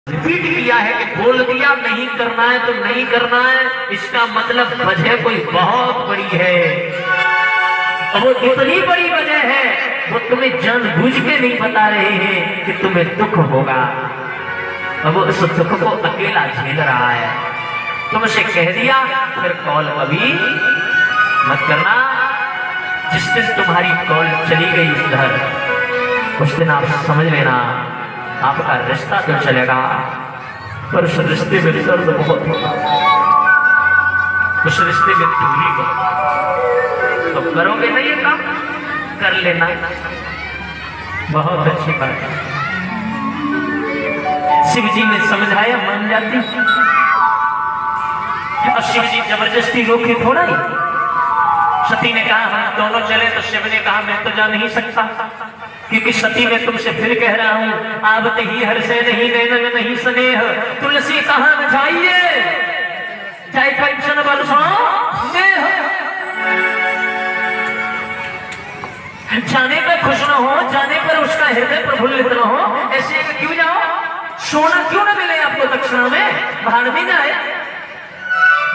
Repeat किया है कि बोल दिया नहीं करना है तो नहीं करना है, इसका मतलब वजह कोई बहुत बड़ी है। और वो इतनी बड़ी वजह है, वो तुम्हें जानबूझ के नहीं बता रहे हैं कि तुम्हें दुख होगा, और वो उस दुख को अकेला झेल रहा है। तुमसे कह दिया फिर कॉल कभी मत करना। जिस दिन तुम्हारी कॉल चली गई उधर, उस दिन आप समझ लेना आपका रिश्ता तो चलेगा, पर उस रिश्ते में दर्द बहुत होगा, उस रिश्ते में दूरी को तो करोगे ना, ये काम कर लेना, बहुत अच्छी बात है। शिव जी ने समझाया मान जाती, और शिव जी जबरदस्ती रोके थोड़ा ही। सती ने कहा हम दोनों चले, तो शिव ने कहा मैं तो जा नहीं सकता, क्योंकि सती मैं तुमसे फिर कह रहा हूं, आवत ही हर से नहीं नैनन नहीं स्नेह, तुलसी कहां न जाइए चाहे कंचन बरसो स्नेह। जाने पर खुश न हो, जाने पर उसका हृदय प्रफुल्लित न हो, ऐसे क्यों जाओ? सोना क्यों न मिले आपको दक्षिणा में? भाड़ भी जाए,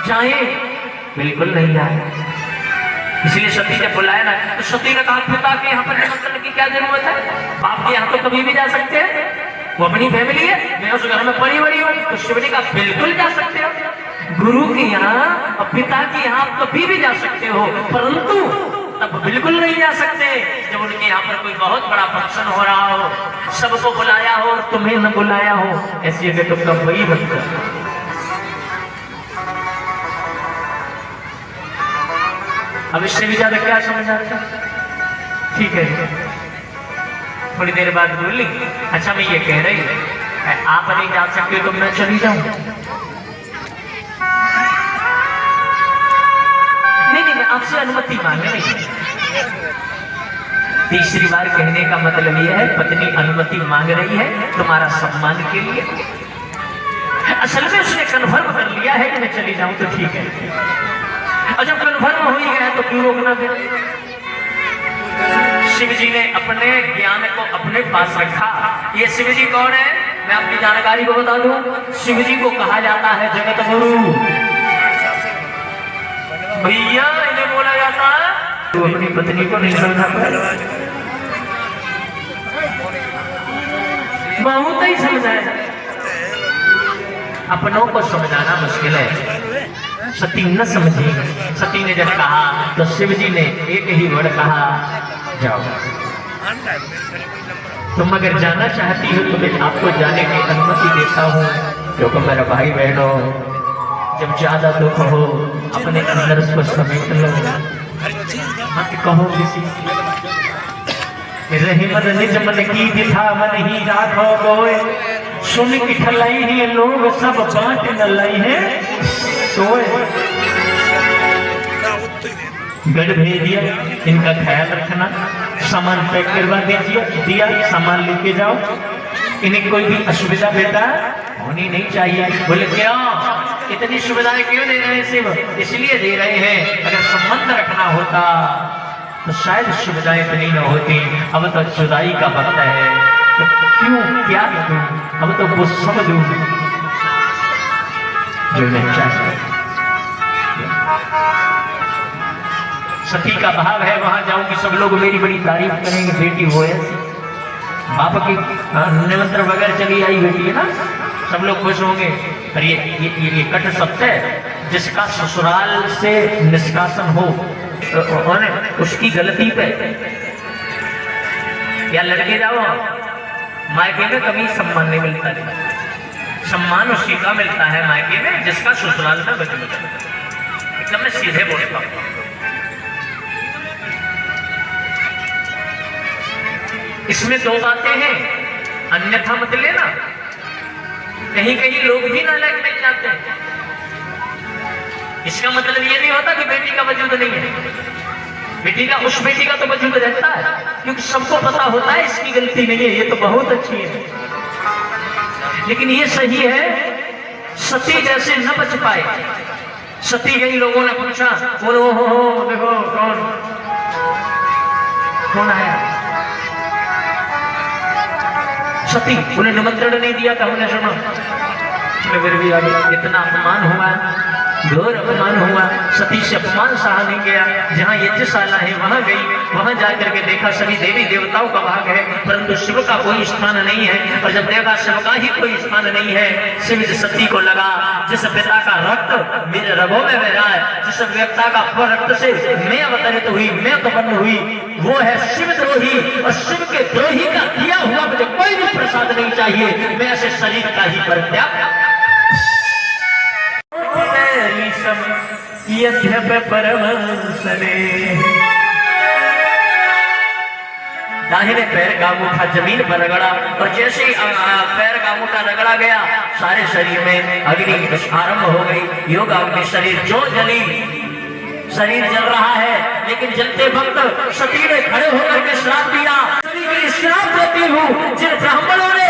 जाए बिल्कुल नहीं जाए। इसलिए सती ने बुलाया ना, तो सती ने कहा पिता के यहाँ पर निमंत्रण की क्या जरूरत है, बाप के यहाँ तो कभी भी जा सकते हैं, वो अपनी फैमिली है, मैं उस घर में पड़ी बड़ी हूँ। तो शिव ने कहा बिल्कुल जा सकते हो, गुरु के यहाँ और पिता के यहाँ कभी भी जा सकते हो, परंतु तब बिल्कुल नहीं जा सकते जब उनके यहाँ पर कोई बहुत बड़ा फंक्शन हो रहा हो, सबको बुलाया हो और तुम्हें न बुलाया हो, ऐसी जगह तो कब वही बनता। अब इससे भी ज्यादा क्या समझ आता? ठीक है, थोड़ी देर बाद बोली अच्छा मैं ये कह रही आप नहीं जा सकते तो मैं चली जाऊं। नहीं, मैं आपसे अनुमति मांगे नहीं। तीसरी बार कहने का मतलब यह है पत्नी अनुमति मांग रही है तुम्हारा सम्मान के लिए। असल में उसने कन्फर्म कर लिया है कि मैं चली जाऊं तो ठीक है, और जब कन्फर्म हो ही गया तो क्यों रोकना फिर? शिव जी ने अपने ज्ञान को अपने पास रखा। ये शिव जी कौन है मैं आपकी जानकारी को बता दूं, शिव जी को कहा जाता है जगत गुरु। भैया इन्हें बोला जाता है तो अपनी पत्नी को नहीं समझा पाया, बहुत ही समझाया, अपनों को समझाना मुश्किल है। सती न समझी, सती ने जब कहा तो शिव जी ने एक ही वर्ड कहा जाओ। तुम अगर जाना चाहती हो तो मैं आपको जाने की अनुमति देता हूँ, क्योंकि मेरा भाई बहनों जब ज्यादा दुख हो अपने अंदर उसको समेट लो, मत कहो किसी रही मन निज मन की दिखा मन ही राखो गोए, सुन की ठलाई ही लोग सब बांट न लाई है सोए। गढ़ भेजिए, इनका ख्याल रखना, सामान पैक करवा दीजिए, दिया सामान लेके जाओ, इन्हें कोई भी असुविधा बेटा होनी नहीं चाहिए। बोले क्यों इतनी सुविधाएं क्यों दे रहे हैं शिव? इसलिए दे रहे हैं अगर संबंध रखना होता तो शायद सुविधाएं इतनी न होती। अब तो जुदाई का वक्त है तो क्यों क्या दूं, अब तो वो सब दूं जो नहीं चाहिए। सती का भाव है वहां जाऊंगी सब लोग मेरी बड़ी तारीफ करेंगे, बेटी वो ऐसी बाप की निमंत्रण वगैरह चली आई बेटी है ना, सब लोग खुश होंगे। पर ये कट सत्य है, जिसका ससुराल से निष्कासन हो और उसकी गलती पे या लड़के जाओ मायके में कभी सम्मान नहीं मिलता है, सम्मान उसी का मिलता है मायके में जिसका ससुराल में बच बचा। एकदम मैं सीधे बोलता हूं, इसमें दो बातें हैं, अन्यथा मत लेना। कहीं कहीं लोग भी नालायक मिल जाते हैं, इसका मतलब ये नहीं होता कि बेटी का वजूद नहीं है, बेटी का उस बेटी का तो वजूद रहता है, क्योंकि सबको पता होता है इसकी गलती नहीं है, ये तो बहुत अच्छी है। लेकिन ये सही है सती जैसे न बच पाए। सती गई, लोगों ने पूछा बोलो हो देखो कौन आया? सती उन्हें निमंत्रण नहीं दिया था, उन्हें सुना, फिर भी आगे। इतना अपमान हुआ, घोर अपमान हुआ, सती से अपमान सहा नहीं गया। जहाँ यज्ञशाला है वहां गई, वहां जाकर के देखा सभी देवी देवताओं का भाग है, परंतु शिव का कोई स्थान नहीं है। और जब देखा शिव का ही कोई स्थान नहीं है, शिव सती को लगा जिस पिता का रक्त मेरे रगों में बह रहा है, जिस व्यक्ता का रक्त से मैं अवतरित हुई, मैं उत्पन्न हुई, वो है शिव द्रोही। और शिव के द्रोही का दिया हुआ मुझे कोई भी प्रसाद नहीं चाहिए, मैं ऐसे शरीर का ही परित्याग। दाहिने पैर का अंगूठा जमीन पर रगड़ा, और जैसे ही पैर का अंगूठा रगड़ा गया, सारे शरीर में अग्नि आरंभ हो गई। योग अग्नि शरीर जो जली, शरीर जल रहा है, लेकिन जलते वक्त सती ने खड़े होकर के श्राप दिया, श्राप देती हूँ जिन ब्राह्मणों ने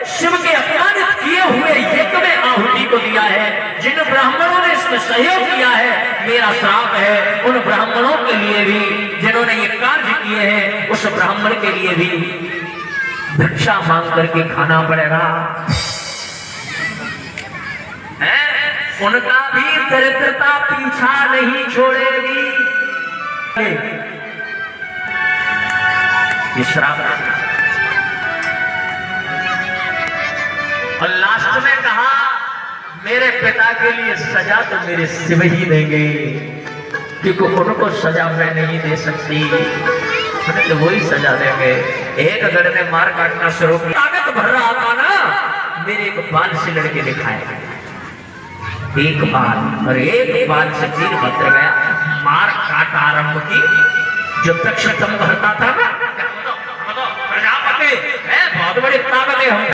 शिव के अपमानित किए हुए यज्ञ में आहुति को दिया है, जिन ब्राह्मणों ने इसमें सहयोग किया है, मेरा श्राप है उन ब्राह्मणों के लिए भी, जिन्होंने ये कार्य किए हैं, उस ब्राह्मण के लिए भी भिक्षा मांग करके खाना पड़ेगा। उनका भी दरिद्रता पीछा नहीं छोड़ेगी। ये श्राप। और लास्ट में कहा मेरे पिता के लिए सजा तो मेरे शिव ही देंगे, क्योंकि उनको सजा मैं नहीं दे सकती, तो वही सजा देंगे। एक गढ़ में मार काटना शुरू किया, ताकत भर रहा था ना, मेरे एक बाल से लड़के दिखाए, एक बाल, और एक बाल से वीरभद्र गया, मार काट आरंभ की। जो तक भरता था ना, प्रजापति बहुत बड़ी ताकत है हम